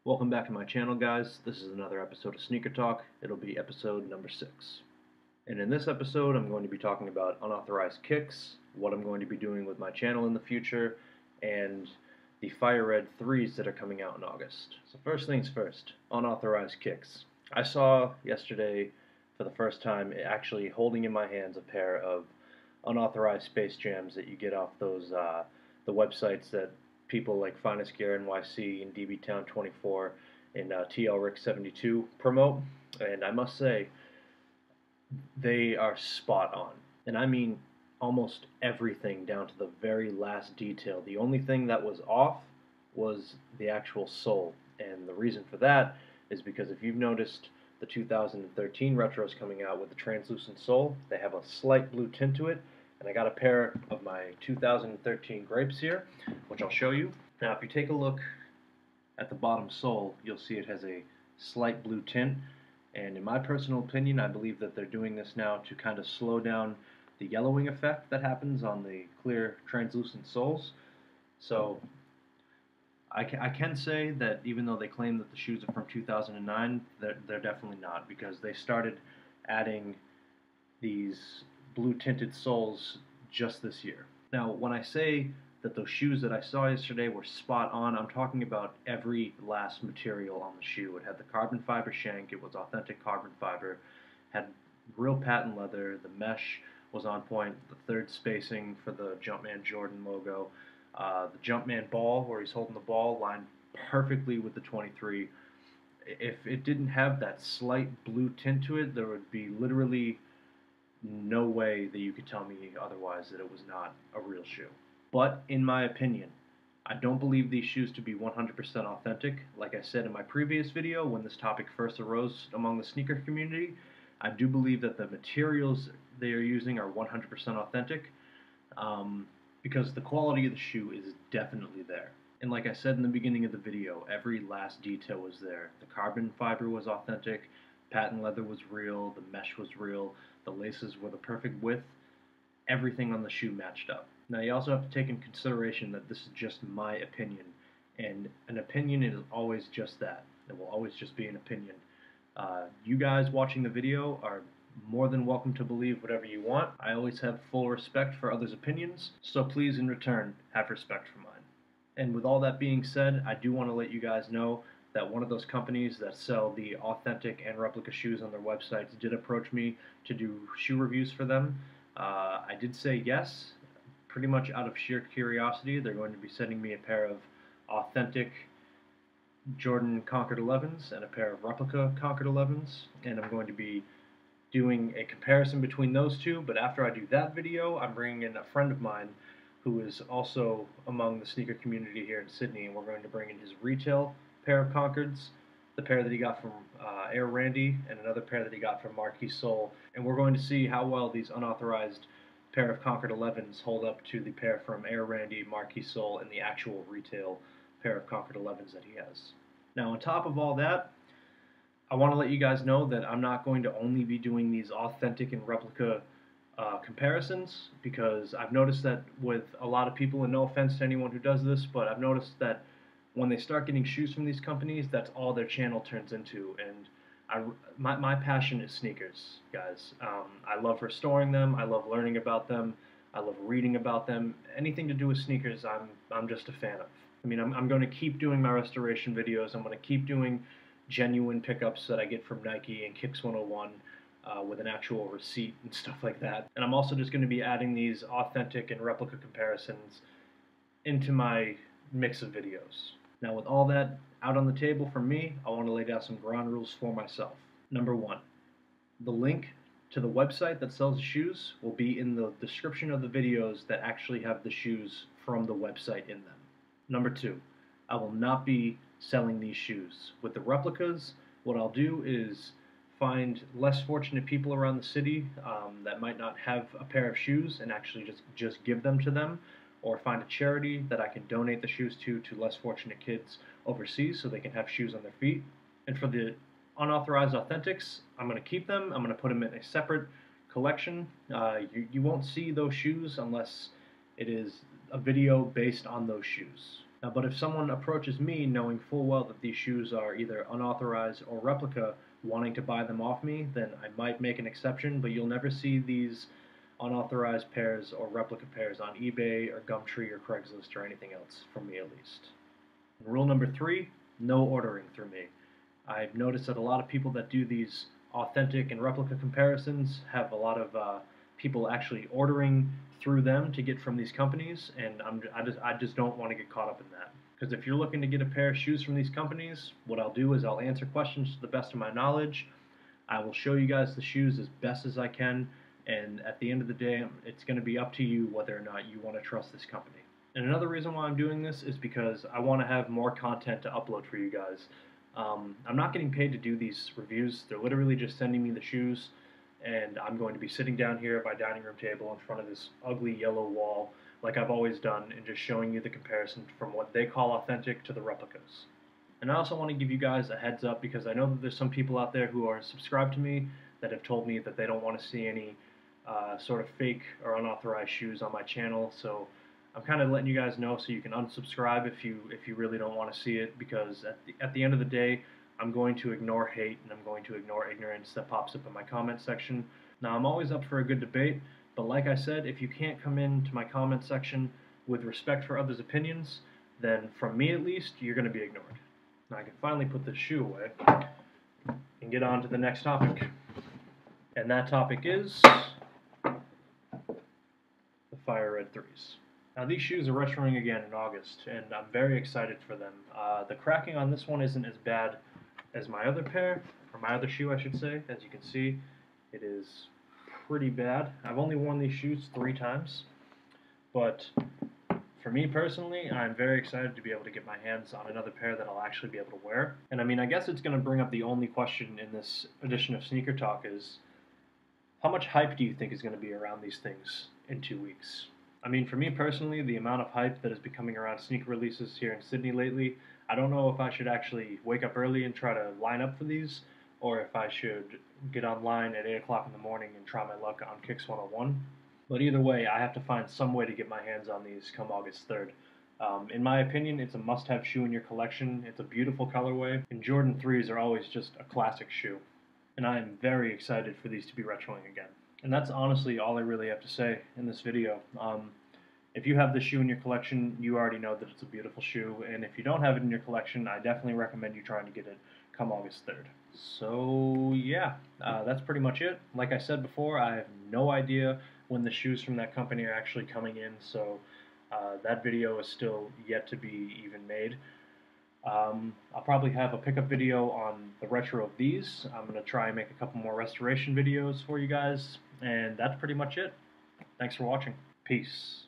Welcome back to my channel, guys. This is another episode of Sneaker Talk. It'll be episode number 6. And in this episode, I'm going to be talking about unauthorized kicks, what I'm going to be doing with my channel in the future, and the Fire Red 3s that are coming out in August. So first things first, unauthorized kicks. I saw yesterday, for the first time, actually holding in my hands a pair of unauthorized Space Jams that you get off those the websites that people like Finest Gear NYC and DB Town 24 and TL Rick 72 promote, and I must say they are spot on. And I mean almost everything down to the very last detail. The only thing that was off was the actual sole, and the reason for that is because if you've noticed the 2013 retros coming out with the translucent sole, they have a slight blue tint to it, and I got a pair of my 2013 grapes here, which I'll show you. Now, if you take a look at the bottom sole, you'll see it has a slight blue tint, and in my personal opinion, I believe that they're doing this now to kind of slow down the yellowing effect that happens on the clear translucent soles. So I can say that even though they claim that the shoes are from 2009, they're definitely not, because they started adding these blue tinted soles just this year. Now, when I say that those shoes that I saw yesterday were spot on, I'm talking about every last material on the shoe. It had the carbon fiber shank, it was authentic carbon fiber, had real patent leather, the mesh was on point, the third spacing for the Jumpman Jordan logo, the Jumpman ball, where he's holding the ball, lined perfectly with the 23. If it didn't have that slight blue tint to it, there would be literally no way that you could tell me otherwise, that it was not a real shoe. But in my opinion, I don't believe these shoes to be 100% authentic. Like I said in my previous video, when this topic first arose among the sneaker community, I do believe that the materials they are using are 100% authentic, because the quality of the shoe is definitely there. And like I said in the beginning of the video, every last detail was there. The carbon fiber was authentic, patent leather was real, the mesh was real, the laces were the perfect width, everything on the shoe matched up. Now you also have to take in consideration that this is just my opinion, and an opinion is always just that. It will always just be an opinion. You guys watching the video are more than welcome to believe whatever you want. I always have full respect for others' opinions, so please in return have respect for mine. And with all that being said, I do want to let you guys know that one of those companies that sell the authentic and replica shoes on their websites did approach me to do shoe reviews for them. I did say yes, pretty much out of sheer curiosity. They're going to be sending me a pair of authentic Jordan Concord 11s and a pair of replica Concord 11s, and I'm going to be doing a comparison between those two. But after I do that video, I'm bringing in a friend of mine who is also among the sneaker community here in Sydney, and we're going to bring in his retail pair of Concords, the pair that he got from Air Randy, and another pair that he got from Marquis Soul, and we're going to see how well these unauthorized pair of Concord 11s hold up to the pair from Air Randy, Marquis Soul, and the actual retail pair of Concord 11s that he has. Now, on top of all that, I want to let you guys know that I'm not going to only be doing these authentic and replica comparisons, because I've noticed that with a lot of people, and no offense to anyone who does this, but I've noticed that when they start getting shoes from these companies, that's all their channel turns into. And my passion is sneakers, guys. I love restoring them. I love learning about them. I love reading about them. Anything to do with sneakers, I'm just a fan of. I mean, I'm going to keep doing my restoration videos. I'm going to keep doing genuine pickups that I get from Nike and Kicks 101 with an actual receipt and stuff like that. And I'm also just going to be adding these authentic and replica comparisons into my mix of videos. Now, with all that out on the table for me, I want to lay down some ground rules for myself. Number one, the link to the website that sells the shoes will be in the description of the videos that actually have the shoes from the website in them. Number two, I will not be selling these shoes. With the replicas, what I'll do is find less fortunate people around the city that might not have a pair of shoes and actually just give them to them, or find a charity that I can donate the shoes to less fortunate kids overseas so they can have shoes on their feet. And for the unauthorized authentics, I'm going to keep them. I'm going to put them in a separate collection. You won't see those shoes unless it is a video based on those shoes. But if someone approaches me knowing full well that these shoes are either unauthorized or replica, wanting to buy them off me, then I might make an exception, but you'll never see these unauthorized pairs or replica pairs on eBay or Gumtree or Craigslist or anything else, from me at least. And rule number 3, no ordering through me. I've noticed that a lot of people that do these authentic and replica comparisons have a lot of people actually ordering through them to get from these companies, and I just don't want to get caught up in that. Because if you're looking to get a pair of shoes from these companies, what I'll do is I'll answer questions to the best of my knowledge. I will show you guys the shoes as best as I can, and at the end of the day, it's going to be up to you whether or not you want to trust this company. And another reason why I'm doing this is because I want to have more content to upload for you guys. I'm not getting paid to do these reviews. They're literally just sending me the shoes, and I'm going to be sitting down here at my dining room table in front of this ugly yellow wall like I've always done, and just showing you the comparison from what they call authentic to the replicas. And I also want to give you guys a heads up, because I know that there's some people out there who are subscribed to me that have told me that they don't want to see any sort of fake or unauthorized shoes on my channel. So I'm kind of letting you guys know so you can unsubscribe if you really don't want to see it, because at the end of the day, I'm going to ignore hate and I'm going to ignore ignorance that pops up in my comment section. Now, I'm always up for a good debate, but like I said, if you can't come into my comment section with respect for others' opinions, then from me at least, you're going to be ignored. Now I can finally put this shoe away and get on to the next topic. And that topic is the Fire Red 3s. Now these shoes are retroing again in August, and I'm very excited for them. The cracking on this one isn't as bad as my other pair, or my other shoe I should say. As you can see, it is pretty bad. I've only worn these shoes 3 times, but for me personally, I'm very excited to be able to get my hands on another pair that I'll actually be able to wear. And I mean, I guess it's going to bring up the only question in this edition of Sneaker Talk is, how much hype do you think is going to be around these things in 2 weeks? I mean, for me personally, the amount of hype that is becoming around sneaker releases here in Sydney lately, I don't know if I should actually wake up early and try to line up for these, or if I should get online at 8 o'clock in the morning and try my luck on Kicks 101. But either way, I have to find some way to get my hands on these come August 3rd. In my opinion, it's a must-have shoe in your collection. It's a beautiful colorway, and Jordan 3s are always just a classic shoe. And I am very excited for these to be retroing again. And that's honestly all I really have to say in this video. If you have this shoe in your collection, you already know that it's a beautiful shoe, and if you don't have it in your collection, I definitely recommend you trying to get it come August 3rd. So yeah, that's pretty much it. Like I said before, I have no idea when the shoes from that company are actually coming in, so that video is still yet to be even made. I'll probably have a pickup video on the retro of these. I'm going to try and make a couple more restoration videos for you guys, and that's pretty much it. Thanks for watching. Peace.